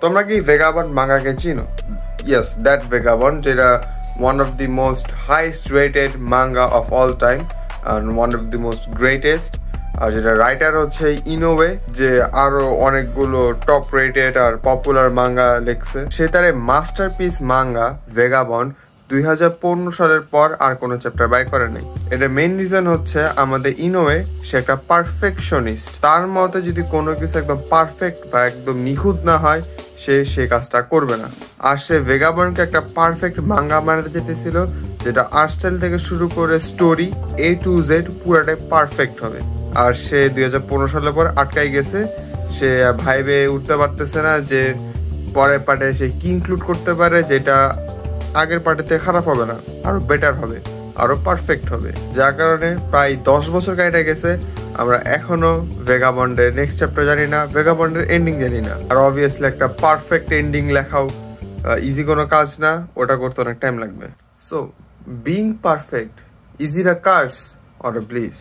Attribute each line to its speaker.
Speaker 1: তোমরা কি ভেগাবন্ড মাঙ্গাকে চিনো? ইয়েস, দ্যাট ভেগাবন্ড, যেটা one of the most highest rated manga of all time and one of the most greatest. আর যেটা writer হচ্ছে ইনোওয়ে, যে আরো অনেকগুলো top rated are popular manga লিখছে। সে তার মাস্টারপিস মাঙ্গা ভেগাবন্ড 2015 সালের পর আর কোনো চ্যাপ্টার বাই করে নাই। এটা মেইন রিজন হচ্ছে আমাদের ইনোওয়ে, সে একটা পারফেকশনিস্ট। তার মতে যদি কোনো কিছু একদম পারফেক্ট বা একদম নিখুঁত না হয়, সে কাজটা করবে না। আর সে ভেগাবন্ডকে একটা পারফেক্ট মাঙ্গা বানাতে যেতেছিল, যেটা আর্ট স্টাইল থেকে শুরু করে স্টোরি A to Z পুরাটাই পারফেক্ট হবে। আর সে 2015 সালের পর আটকাই গেছে। সে ভাইবে উঠতে পারতেছে না যে পরের পার্টে সে কি ইনক্লুড করতে পারে, যেটা আগের পার্টিতে খারাপ হবে না, আরো বেটার হবে, আরো পারফেক্ট হবে। যার কারণে প্রায় 10 বছর কেটে গেছে, আমরা এখনো ভেগাবন্ডের নেক্সট চ্যাপ্টার জানি না, ভেগাবন্ডের এন্ডিং জানি না। আর অবভিয়াসলি একটা পারফেক্ট এন্ডিং লেখাও ইজি কোনো কাজ না, ওটা করতে অনেক টাইম লাগবে। So being perfect, is it a curse or a bliss?